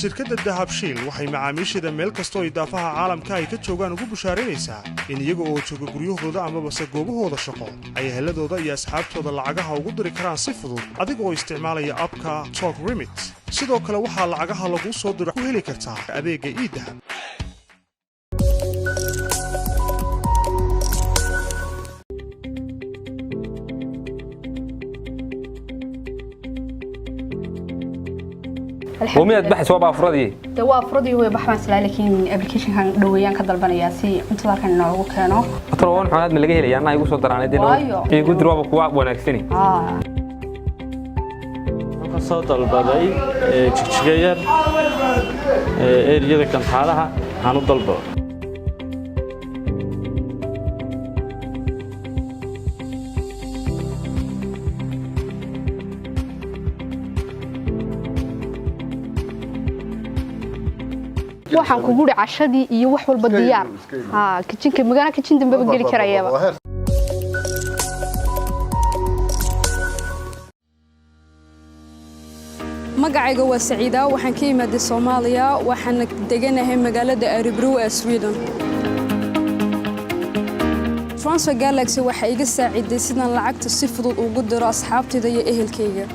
shirkadda Dahabshiil waxay macaamiisheeda meel kastoo idaafaha caalamka ay ka joogaan ugu bushaaraynaysaa in iyaga oo jooga guryahooda ama base goobahooda shaqo ay heladooda iyo asxaabtooda lacagaha ugu diri karaan si fudud adiga oo isticmaalaya abka Talk Remit sidoo kale waxaa lacagaha lagu soo diro ku heli kartaa adeega e-Dahab ومية بحث وبا أفرادي دوا أفرادي هو بحث لكن أبليكيشن كان دويان كدل بنياسي أنت ذا كان نوعه كانوا أتروون حالات من لقيه لي أنا يقول صدر عن دينه يقول دروب كواب ونكسني صوت البداي تشجير إيريا كان حالها هنضل waxaan ku guri cashadii iyo wax walba diyaar kitchenka magana kitchen dambe ba gali karayaba magacayga waa Saciida waxaan ka imaaday Soomaaliya waxaan deganahay magaalada Örebro ee Sweden Transfer Galaxy waxa iga saaciday sidaan lacagta si fudud ugu diro asxaabtayda iyo ehelkayga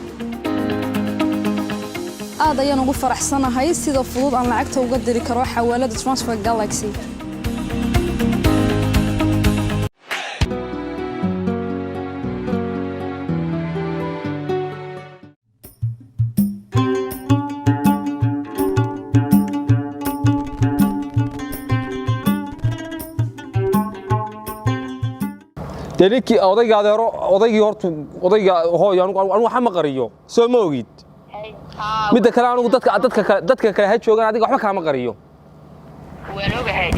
aad ayaan ugu faraxsanahay sida fudud aan lacagta uga diri karo xawaalada Transfer Galaxy تلكي أوديك هذا أوديك هرت أوديك هو يعني أنا حما قريو سو موجود مدة كلا أنا dadka kale ha joogan adiga waxba kaama qariyo waan ogahay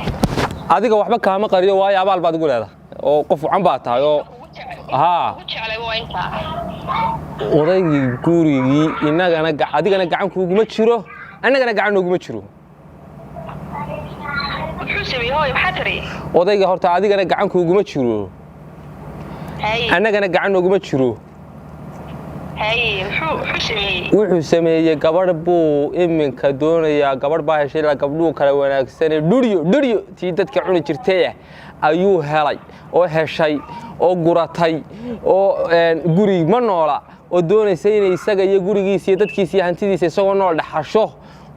adiga waxba kaama qariyo way abaal baad ugu leedahay oo qof wacan baa tahay oo jeclay waa inta odaygi gurigi inagana adigana gacan kuugu ma jiro anagana gacan ugu ma jiro wuxuu sameeyay waxa tiri odayga horta adigana gacan kuugu ma jiro anagana gacan ugu ma jiro wuxuu sameeyay gabadh buu iminka doonaya gabadh baa heshay la gabdhuhu kala wanaagsan dhuriyo tii dadka cuni jirtay ayuu helay oo heshay oo guratay oo guri ma noola oo doonaysa inay isaga iyo gurigiisa iyo dadkiisa iyo hantidiisa isagoo nool dhaxasho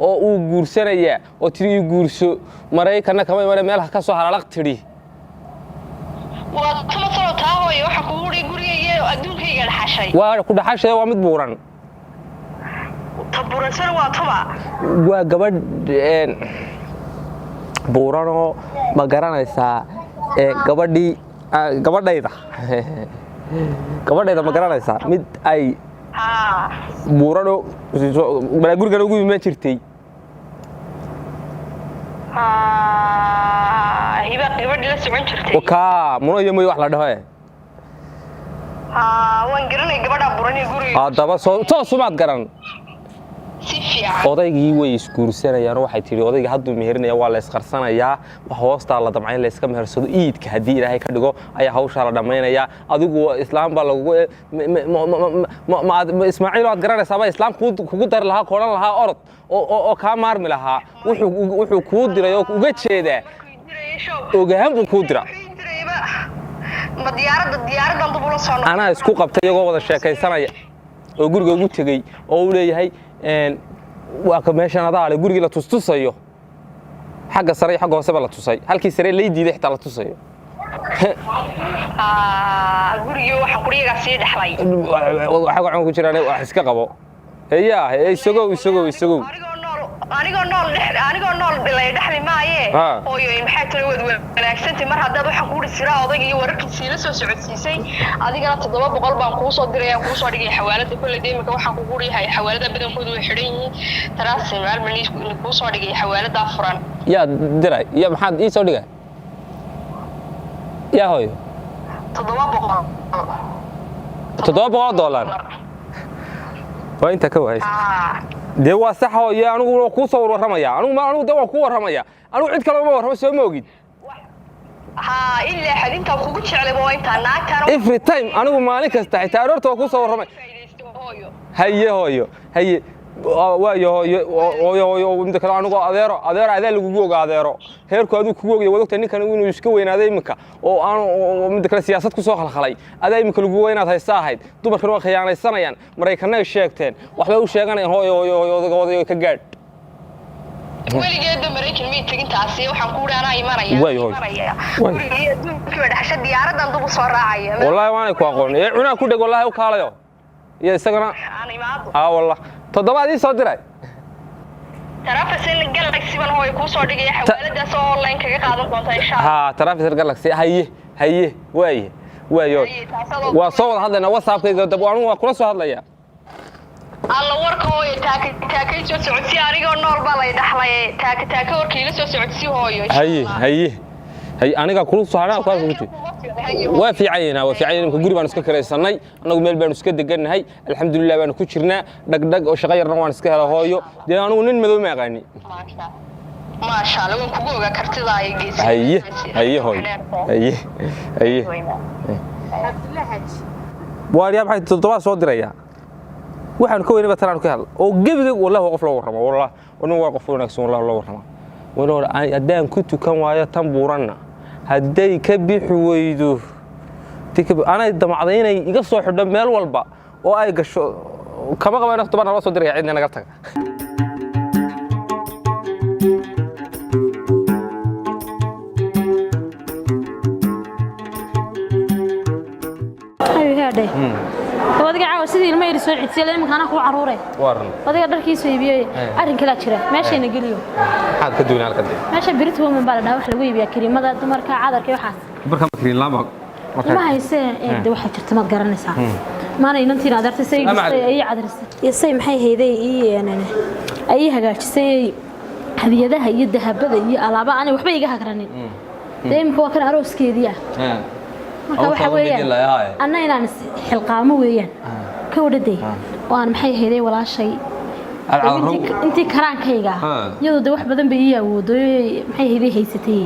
oo uu guursanaya oo tii guurso Mareykanna kama imaan meel ka soo haralaq tiri waa tuma soo taaway waxa ku guriga adduunkayga dhaxashay waa ku dhaxashay waa mid buuran taburansan waa tuma waa gabadh buurano ma garanaysa gabadhayda ma garanaysa mid ay buurano bala guriga ugu iman jirtay hiba gabadh la socon jirtay oka muno wax la dhaho waan garanay gabadha buran ee guriga hadaba soo sumaad garan si fiican odaygii way isguursanayaan waxay tiri odayga hadduu meherinayaa waa la isqarsanayaa wax hoosta la damcayn la iska mehersado iidka hadii Ilaahay ka dhigo ayaa hawsha la dhameynaya adigu islaam baa lagu Ismaaciil aad garanaysaa islaam kugu dar lahaa koolan lahaa orod oo ka maarmi lahaa wuxuu ku diray oo uga jeeda ogahan buu ku diray ma diyaaradan dib ula soo ana isku qabtay iyagoo wada sheekaysanaya oo guriga ugu tagay oo uu leeyahay waa ka meeshan adaale guriga la tustusayo xagga sare xagga hoose la tusay halkii sare leeydiiday xitaa la tusayo guriga waxa quriga sii dhaxlay waxa aan ku jiraan wax iska qabo heeyaa isagow anigoo nool bilay dhaxli maaye hooyo maxay tiri wad wanaagsantii mar hadda waxa ku dhisiraa odayga iyo wararkiisa la soo socodsiisay adigana 700 baan ku soo diray aan ku soo dhigay xawaalada kulli deemka waxaan ku guriyahay xawaalada badankoodu way xiran yihiin taraasi maalmaniis ku soo dhigay xawaalada furan yaa diray ya maxaad ii soo dhigay yaa hooyo 700 waa inta ka waayay de waa sax oo anigu ku soo waramaya anigu de waan ku waramaya anigu cid kale ma waramo soo moogid ilaa xadinta kugu jeclay waa inta naagtaan every time anigu maalin kasta xitaa aroorta ku soo waramay haye waayo mid kale anigu adeero adaa lagu ogaa adeero heerku adigu kugu ogay wadogta ninkan inuu iska weynaaday imika oo aan mid kale siyaasad ku soo khalkhalay adaa imika lagu weynaad haysta ahayd dumarkan waa khiyaanaysanayaan maraykanay sheegteen waxba u sheeganayaan hooyo ka gaadh weligeeda maraykan mid tagintaasi waxaan ku raanaa imanaya weligeeda adduunka dhaxsha diyaaradan dub soo raacaya wallahi waan ku aqoon ee cunaa ku dhig wallahi u kaalayo iyo isagana aan imaado wallah toddobaadii soo diray Taraafis Galaxy baan hooyo ku soo dhigay xawaaladaas oo online kaga qaadan doonta insha Allah Taraafis Galaxy haye waayo waa soo wada hadlayna WhatsApp-kayga dab waan kula soo hadlayaa alla warka hooyo taakay soo socodsi aniga nool baa la dhaxlay taaka warkii la soo socodsi hooyo haye aniga kula soo hadaan ka guuti waa fiicayna guri baan iska kareysanay anagu meel baan iska deganahay alxamdulillah baan ku jirnaa dhagdhag oo shaqo yarna waan iska helo hooyo dee anigu nin madow ma aqaani ma sha Allah waan kugu ogaa kartida ay geysay haye hooyo haye Abdullah Haji waariya maxay toddobaad soo diraya waxaan ka weynaba taraan ka hal oo gabiga wallahi qof loo warramo wallahi waa qof wanaagsan wallahi loo warramo walaal adaan ku tukan waayo tan buuranna haday ka bixi weydo ana damacday inay iga soo xidho meel walba oo ay gasho kama qabayna toban la soo diray cidna naga tag wadiga caawa sidii ilmo yar soo cidsiilay imkaan ku caruuray wadiga dharkiisu iibiyay arin kala jira meeshayna geliyo maxaad ka duunaa halka meesha birtu ma baa wax lagu iibiyaa kariimada dumarka cadarka waxaas barka kariin lama ma haysee ee waxa jirta ma garanaysaa maana inantiin adartay say ay cadarsay isay maxay heeday ay hagaajisay hadiyadaha iyo dahabada iyo alaaba aan waxba iga hagranin deemka waa kan arooskeediya marka waxa weeyaan anna inaan xilqaamo weeyaan ka wadaday waan maxay heeday walaashay intii karaankayga iyadoo wax badan bay awoodo maxay heeday haysatay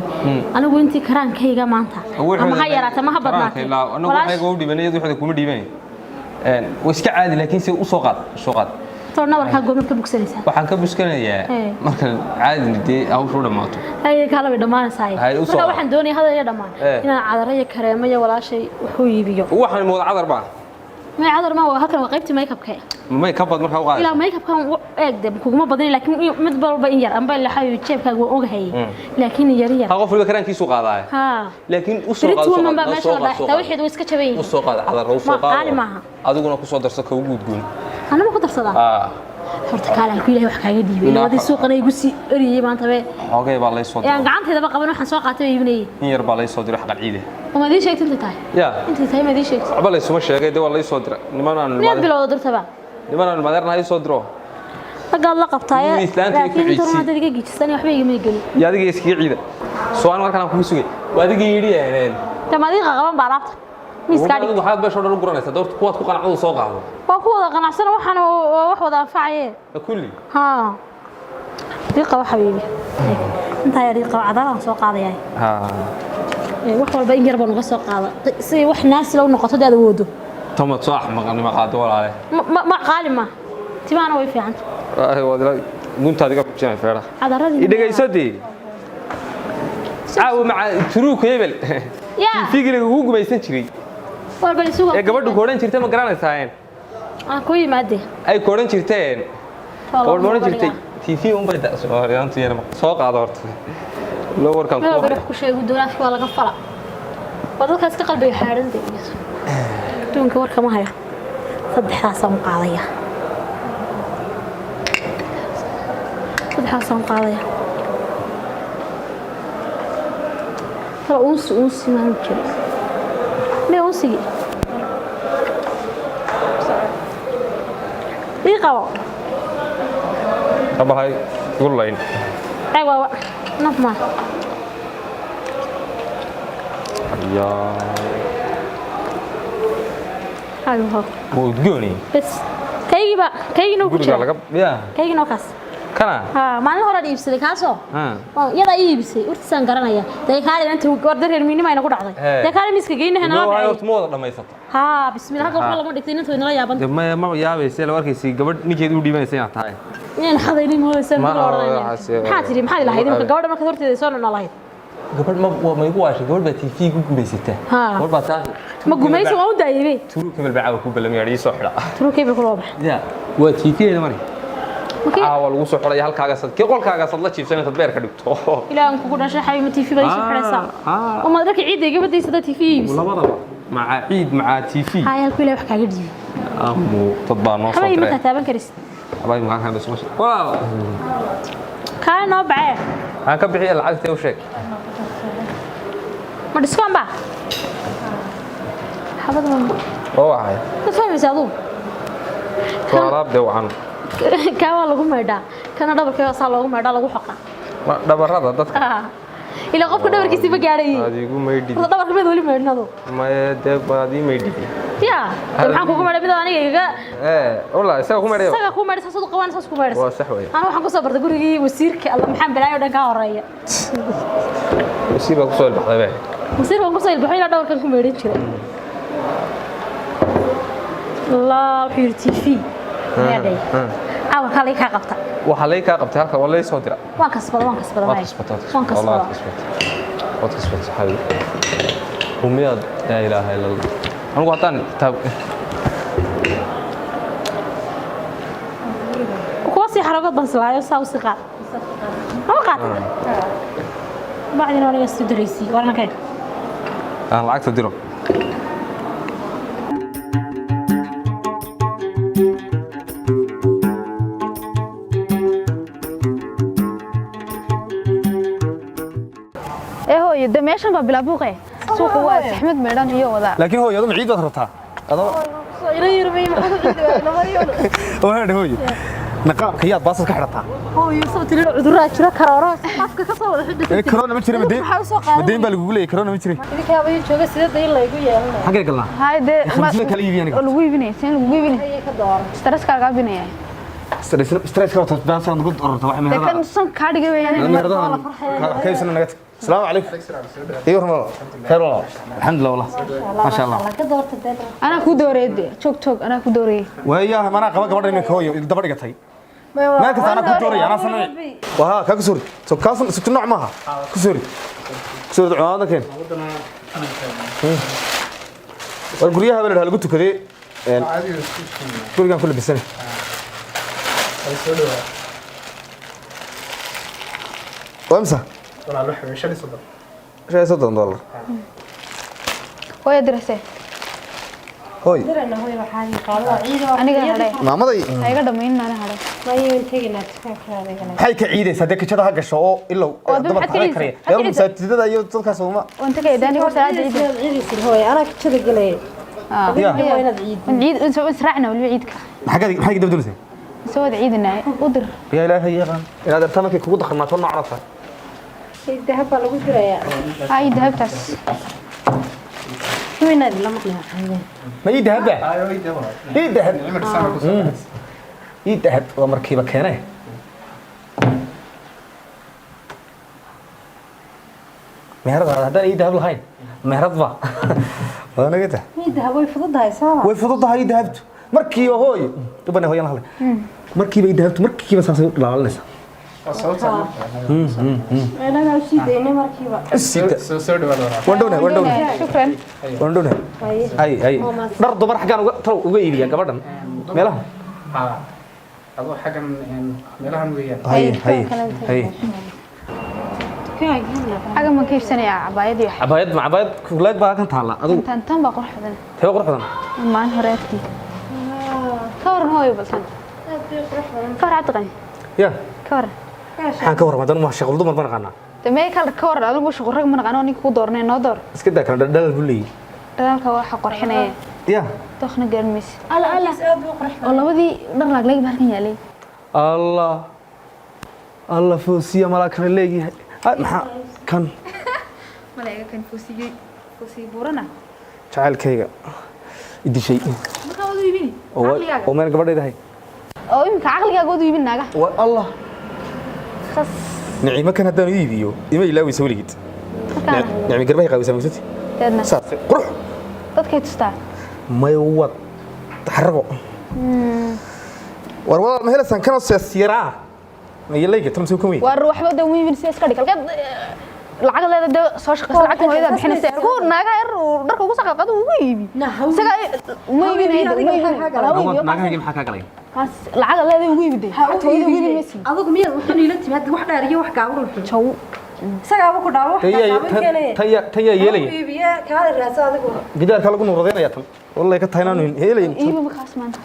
anigu intii karaankayga maanta ama ha yaraata ma ha badnaatay anigu waxay ugu dhibanay iyadoo kuma dhibanay way iska caadi laakiin si u soo qaad toona warka goobta ka bogsanaysa waxaan ka buskanayaa marka caadi nidee hawshu dhamaato hay kala way dhamaanaysaa marka waxaan doonayaa hadal iyo dhamaan inaan cadarayo kareemo iyo walaashay wuxuu iibiyo waxaan moodo cadar baa ما عذر ما هو هكذا وقيبتي ما يكب كي ما يكب مركب وقاعد لا ما يكب كان أقدم كوما بدني لكن مدبر بينير أم بالله حي يتشيب كان وجهي لكن يريا هقف في المكان كيسوق هذا ها لكن وسوق هذا من باب ما شاء الله توحد ويسكت شبيه وسوق هذا على الرسوق قال معها أدونا كسر درسك وجود جون أنا ما قدر صدق horta kale kuilaahay wax kaaga diibay wadi suuqana igu si eriyay maanta be okay baa la soo diray gacanteeda ba qaban waxaan soo qaatay iibnay in yar baa la soo diray xaqal ciide ma di sheegtay inta tahay inta tahay ma di sheegtay waxba la soo sheegay de waa la soo diray nimanaan bilowda dirtaba nimanaan madarna ay soo diro qaad la qabtay laakiin inta ma dadiga gijisan waxba igama gali yaa adiga iskiga ciide soo aan markaan ku sugay waa adiga yidhiyeen tamadiiqa qaban baa laabta miiskaadi waxaad beesho dhan u guranaysaa doorta kuwaad ku qanacdo soo qaado waa ku wada qanacsan waxaan wax wada anfacayeen kulli ha diiqa waxa weeye inta yar diiqa cadaan soo qaadayay ha wax walba in yar baan uga soo qaada si wax naas loo noqoto dad woodo tamad soo axmaqani ma qaado walaale ma qaali ma timaana way fiican wada guntaad iga kujinay feera cadaradii idhagaysadii caaw ma turuuk hebel fiigiliga ugu gumaysan jiray walba isugu gabadhu kooran jirtay ma garanaysaa ku yimaade ay kooran jirteen kooran jirtay TV un bay soo yeena soo qaado horta loo warkan ku wax ku sheego doonaash waa laga fala wadalkaas ka qalbiga xaaran deeyo doonka warka ma hayo saddexdaas aan qaadaya ترى أنسي ما ممكن ليه أنسي إيه قوا طب هاي قول لين أيوة نفما يا حلو هو مودجوني بس كيجي بقى كيجي نو كتير يا كيجي نو كاس kana maalin hore iibsaday kaasoo yada iibsay urtisan garanaya deekaale inta gorda reer miinima ayna ku dhacday deekaale miska geeynaha noo dhacay horta mooda dhamaysato bismillaah halka lama dhigtay inta inala yaaban ma yaabayse la warkaysi gabadh ninkeed u dhiibanaysa inaa tahay in xadayni mooysan maxaa tiri maxaa ilahayd inta gabadha marka horteeda soo noolahayd gabadh ma igu waashay gabadh baa TV ku gumaysata gabadh baa taas ma gumayso waa u daayay turu kebel baa ku balamiyay soo xidha turu kebel ku loo bax ya waa TV-da mari waa lagu soo xidhay halkaaga sad kii qolkaaga sad la jiifsan inta beer ka dhigto ilaahan kugu dhashay xayma TV bay soo xidhaysaa uma dadka ciidda gabadhiisa TV labadaba maca ciid maca TV hay halku ilaahay wax kaaga dhiibay amu tadbaa noo soo diray ma taaban karis abay ma kan bas waaw kaano bacay aan ka bixiyo lacagta u sheeg ma discount ba xabad ma waay fahmaysaa adu waraab de waan kaawa lagu meedhaa kana dhabarkeeda saa loogu meedhaa lagu xoqaa dhabarada dadka ila qofka dhabarkiisa ma gaaray adigu meedhi dhabarka mid wali meedhnado ma de baadi meedhi ya maxaan kugu meedhay mid aniga iga wala isaga ku meedhay isaga ku meedhay saasoo qaban saas ku meedhay waa sax weey ana waxaan ku soo bartay gurigii wasiirka Allah maxaan balaayo dhan ka horeeya wasiir baa ku soo baxday wasiir baa ku soo baxay ila dhabarkan ku meedhin jiray الله حيرتي فيه هذا أول خليه كقبته وخليه كقبته هكذا ولا يصدر وان كسبت حبيبي ومياد لا إله إلا الله أنا قاطعني طب وكواسي حركات بس لا يساوي سقاط ما قاطع بعدين أنا يستدرسي وأنا كيف أنا العكس أديره ده meeshan ba bilaabuqay suuqa waa saxmad meedan iyo wada laakiin hooyadu ciid baad rabtaa adoo ila yirmay maxaa ciid waa mariyo waa hooyo naqaabka yaad baasad ka xirataa hooyo sabtay cudurada jira karoora afka ka soo wada xidhay corona ma jiro madeen baa lagu leeyahay corona ma jiro idinka way jooga sida day la igu yeelanay xagee galnaa hayde ma kala iibiyaan lagu iibinaysan lagu iibinay ka door stress ka gaabinaya stress ka wata baan saan ugu ororta wax meherada kan san ka dhigay weeyaan meherada kaysana naga السلام عليكم ايوه رمضان خير والله الحمد لله والله ما شاء الله انا ku dooreeyay joog انا ku dooreeyay waaya mana qaba gabadha inay hooyo daba dhigatay ma ka sana ku dooreeyay ana sanay waha ka kusuri soo kaasan si nooc maaha kusuri cunaada keen war guriyaha wala lagu tukaday gurigan kullu bisan وامسح والله لو حبي شري صدر شري صدر $1 ويا درسه هوي درنا هوي waxaan qaado ciido aniga hadhay maamaday ayga dhameyn ana hadhay maayeen tagayna taakaraadayna hay ka ciidaysa dekajada ha gasho oo ilo dabar kale kariya yar masaajidada iyo dadka Sooma wanta ka idani ko salaad ciidaysi hooy ana ka jada galay ciid soo israacna wali ciidka maxay dabdulsay soo ciidina u dir ya ilaahay yaqaan inaad artamaka kugu dakhmaato nooc rafa dahab baa lagu dirayaa ay dahabtaas وين هذه لما قلنا ما يذهب يذهب يذهب ومركبه كانه مهرب هذا يذهب لهين مهرب با وانا قلت يذهب ويفضها يساوي ويفضها يذهبت مركبه هوي تبنى هوي انا مركبه يذهبت مركبه ساسو دلالنسا أنا أشيد إني مركبة. وندونه شكرا. وندونه. أي. نرد برا حاجة ترى ويبي يا كبرنا. ملهم. هذا حاجة ملهم ويا. هاي. حاجة ما كيف سنة عبايد يح. عبايد مع عبايد كلاد بقى كنت هلا. تنتم بقول حدا. تبغى قول حدا. ما أنا هريتي. كور هو يبلسن. كور عتقني. يا. كور. حان كور ما دام ما شغل دمر ما نقنا. تماي كار كور أنا مش غرق من قانوني كودورنا نادر. بس كده كان دل بولي. دل كوا حق رحنا. يا. تخن جرمس. ألا. والله بدي نغلق لي باركين يالي. الله فوسية ملاك نلاقي. كان. ملاك كان فوسي بورنا. تعال كيجا. يدي شيء. ما كان ودي يبيني. ومن قبل ده هاي. يمكن عقلي أقعد يبين ناقة. الله. khas نعيمة كان هذا يبيو إما يلاوي يسوي لقيت نعيمة قربها يقاوي سامسوتي deedna صار قروح dadkay tustaa ما يوض تحرقوا والله ما هلا سان كانوا سيرا ما يلاقي ترى مسوي كمية waa ruuxba da wiibin si iska dhig halka lacag leeda soo shaqeysa lacag hooyada bixinaysa ergo naaga yar dharka ugu saqaqad ugu iibi isaga ma iibinaydo ناقة هجيم حكا قليل lacag leeda ugu iibday hooyada ugu iibinaysa adigu miyaad wuxuu ila timaad wax dheer iyo wax gaaban wuxuu jaw isaga ku dhawo wax تيا يلي iibiye kaada raasa adigu جدار كلا كنا رضينا يا تل والله كتاينا يلي iibi markaas maanta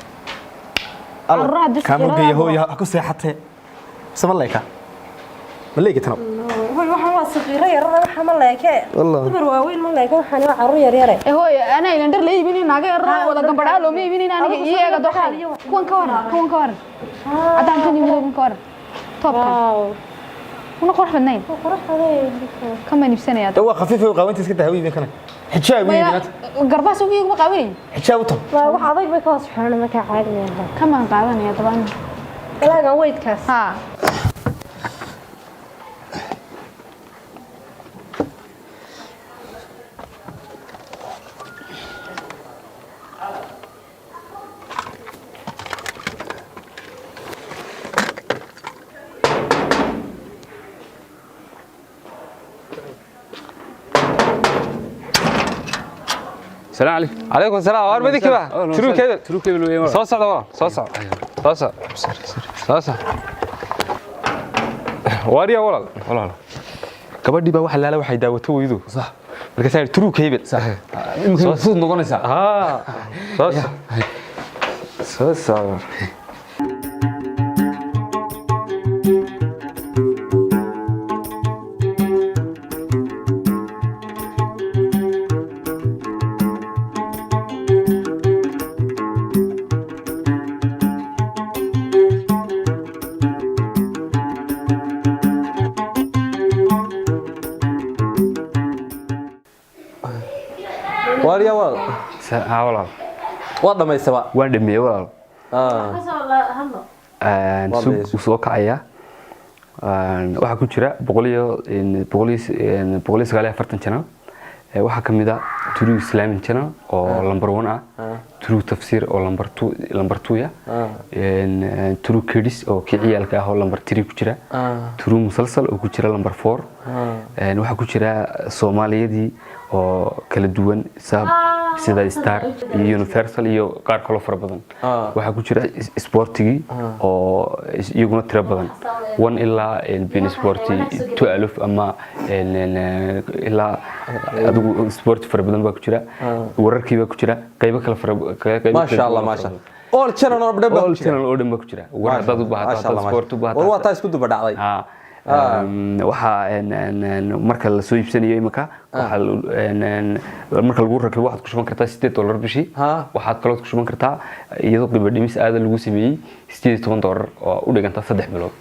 كانوا بيهو يا أكو ساحته سما الله يكا مليك تنو waxaan waa saqiiro yar waxa ma leeke والله dumar waaweyn ma leeke waxaan waa carruur yar yar ee hooy ana ilan dhar la iibinin naaga yar wada gambadha loo ma iibinin aniga iyaga doxal kuwan ka waran adaan kan iibin ka waran toobka una qurux badnayn kama nibsanaya هو خفيف وقاوانتي اسكت هوي بين كنا حجاب وين garbaas ugu iigma qaawin حجاب وطن waa wax adag bay ka hoos xirnaa marka caadiga kama qaadanaya tabaan ilaagan weydkaas ha السلام عليكم عليكم السلام واربدك بقى تروك كده صوص ده صوص واريا والله gabadhii baa waxa laala waxay daawato weydo sax marka saar true cable sax imka fud noqonaysa صوص واريا والله والله وضع ما يسوى waan dhameeyay walaal soo kacaya waxa ku jira 149 channel waxa kamid ah True Islamic channel oo number 1 ah True Tafsir oo number 2 ya True Kids oo ciyaalka ah oo number 3 ku jira True Musalsal oo ku jira number 4 waxa ku jira Soomaaliyadii oo kala duwan sida Star iyo Universal iyo qaar kale fara badan waxa ku jira sportigi oo iyaguna tiro badan 1 ilaa bin sporti 12 ama ilaa adigu sport fara badan baa ku jira wararkii baa ku jira qaybo kale fara ما شاء الله ما شاء الله all channel oo dhan oo dhan baa ku jira wararada u baahan sport u baahan waa taa isku duba dhacday waxa marka la soo iibsanayo imaka waxa marka lagu rakibo waxaad ku shuban kartaa $8 bishii waxaad kaloo ku shuban kartaa iyadoo qiimo dhimis aad lagu sameeyay $18 oo u dhiganta 3 bilood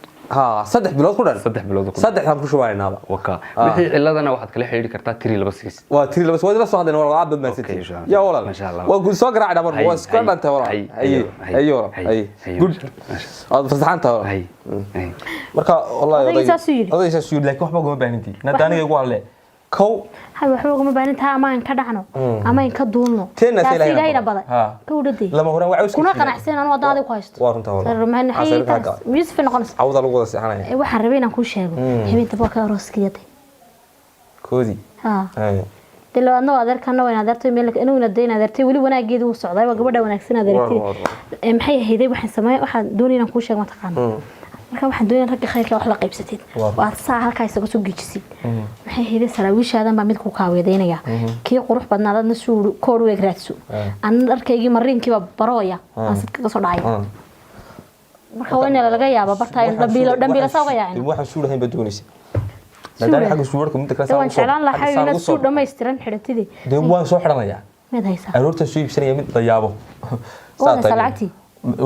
saddex bilood ku dhan saddex bilood saddexdan ku shubaynaaba waka wixii ciladana waxaad kala xiriiri kartaa 326 waa 326 wada soo hadeen walaal aad ma sii ya walaal ma sha Allah waa guul soo garaacay dhabar waa isku dhanta walaal ayo good aad fasaxanta walaal marka wallahi odaysa suu laakiin waxba kuma baahntii nadaaniga igu hadle kow haba waxba kuma baahntaa ama in ka dhacno ama in ka duulno taasiga badan gowdadii lama horan waa kuna qanacsan aan wadaada ku haysto waa runta walaal sarmaan hay'adaas miis fi noqonaysa awda lagu wada seexanaya waxaan rabay inaan ku sheego habeenta baa ka rooskiyada koodi dilo adna adeerkana waa adeertay meel inuu nadeyn adeertay wali wanaageedu uu socday waa gabadha wanaagsan adeertay maxay ahayd waxaan sameeyay waxaan doonay inaan ku sheego ma taqaan marka waxaan doonay rag khayrka wax la qaybsatid waa saa halka isaga soo gijisid maxay ahayd saraawiishaadan baa mid ku kaaweedeynaya kii qurux badnaadna suu koor weeg raadso aan dharkaygii mariinkii baa barooya aan sidka soo dhacay marka waa in laga yaabo bartay dambiilo soo yaacin waxaan suu lahayn badoonaysa nadaan xaq suuwarka mid kala waan jeclaan lahaa inaan suu dhameystiran xidhatidii waan soo xidhanaya mid haysa aroorta soo iibsanaya mid dayaabo salaagti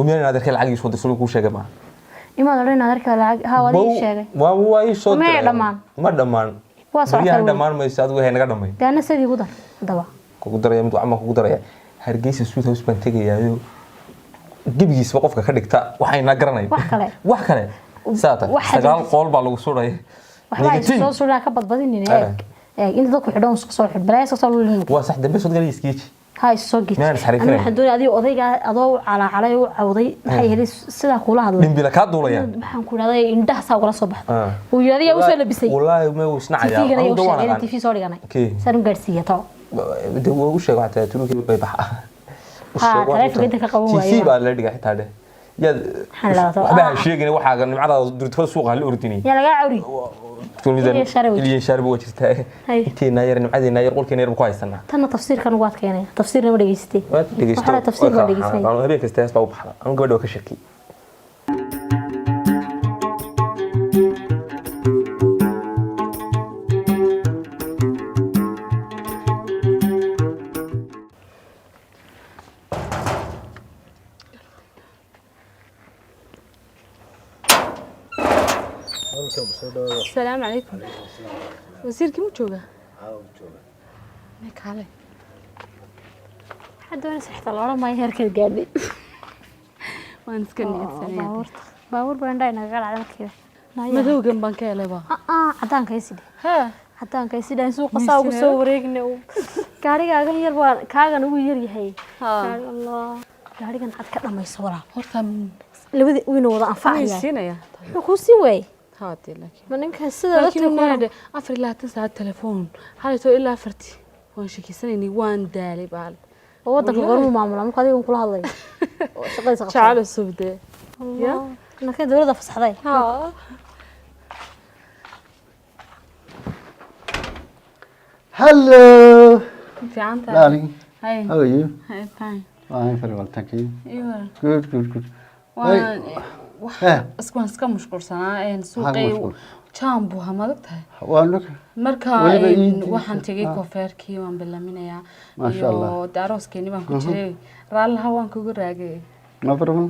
umiyana adeerka lacag isoo dasoo ku sheegay ma imaad oran adeerka lacag ha wadi sheegay waa ii soo ma dhamaan waa soo xidhan dhamaan ma isaad waxay naga dhamay daana sidii ugu dar daba kugu daraya mid ama kugu daraya hargeysa suud hoos baan tagayaayo gibigiisba qofka ka dhigta waxay na garanay wax kale saata sagaal qool baa lagu suray waxba soo suraa ka badbadinin inta dadku xidhoon soo xid balaas soo lulin waa sax dambe soo galay iskiici هاي السوق أنا حدوني أدي أضيق أضو على وعوضي هاي هذي سلا كلها هذول من بلا كادو ولا يعني بحن كنا هذي إنده ساق ولا صبح ويادي أوصل بسي والله ما وصنع يا تيجي أنا أنا تيجي صوري أنا سالم قرسية طا ده وش يا واحد تقولوا كده بيبح ها تعرف كده كقوم تيجي بقى اللي حتى هذا يا بقى شيء كده واحد كان معاه درت في السوق هالأردني يا لا عوري تقول إذا اللي يشرب وجهته تي ناير نعدي ناير قول كنير بكويس سنة تنا تفسير كان وقت كينه تفسير ما دقيستي وحنا تفسير ما دقيستي أنا هبيك استاس بوبحر أنا قبل وك شكي السلام عليكم وزيركي مو جوجا ميك علي حد وانا سحت الله ما يهرك الجادي وانا سكني باور بنداينا قال على كذا مدو جنبان كيله با عدان كيسيدي ها عدان كيسيدي سوق صاو سو wareegna gaariga yar waa kaagan ugu yar yahay Allah gaarigan cad ka dhamayso wala horta labada wiina wada anfacaya wuxuu si way هاتي لكن ما نمكن سيدا لكن أفر لا تنسى التليفون هاي تو إلا فرتي وان شكي سنيني وان دالي بال وودك غرمو معمولا مقادي ونقول هذا شقي سقف شعال السبدة يا أنا كده دولة فسح ذي ها Hello. في عنتها Darling. Hi. How are you? Hi, fine. I'm very well, thank you. You are. Good. اسكوان سكا مشكورسانا سوقي جامبو همادتها وانك marka waxaan tagay koofeerkii waan bilaminayaa Masha Allah daaroskeenii baan ku jiray raalaha waan kugu raagay no problem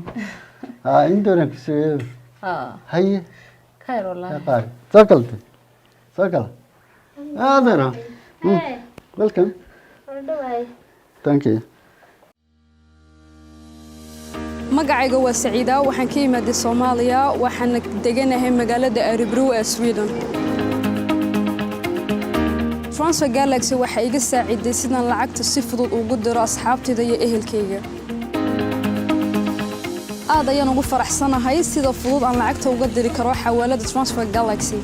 indooran kisoo haye khayr wallahi sokal adara welcome thank you magacayga waa Saciida waxaan ka imaaday Soomaaliya waxaan deganahay magaalada Örebro ee Sweden Transfer Galaxy waxa iga saaciday sidaan lacagta si fudud ugu diro asxaabtayda iyo ehelkayga aad ayaan ugu faraxsanahay sida fudud aan lacagta uga diri karo xawaalada Transfer Galaxy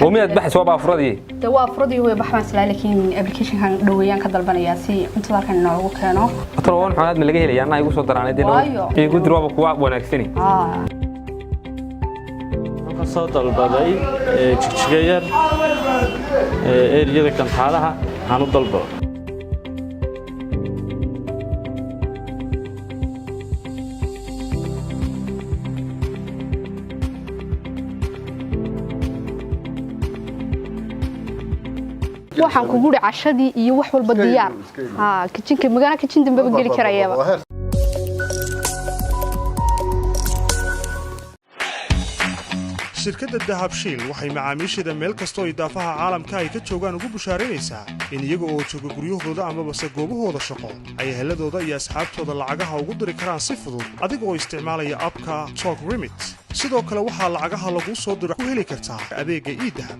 ومية بحث وابا أفرادي دوا أفرادي هو بحث لكن أبليكيشن كان دويان كدلبنا ياسي أنت لكن نوعه كانوا أتروون حالات من اللي جاي لي أنا يقول صدر عن دينه يقول دروب قواب ونكسني soo dalbaday jigjiga yar eeriyada kantaalaha aan u dalbado waxaan ku guri cashadii iyo wax walba diyaar kitchenka magana kitchen dambe geli karayaba shirkadda dahabshiil waxay macaamiisheeda meel kastoo idaafaha caalamka ay ka joogaan ugu bushaaraynaysaa in iyaga oo jooga guryahooda amabase goobahooda shaqo ay eheladooda iyo asxaabtooda lacagaha ugu diri karaan si fudud adiga oo isticmaalaya abka Talk Remit sidoo kale waxaa lacagaha lagu soo diro ku heli kartaa adeegga iidahab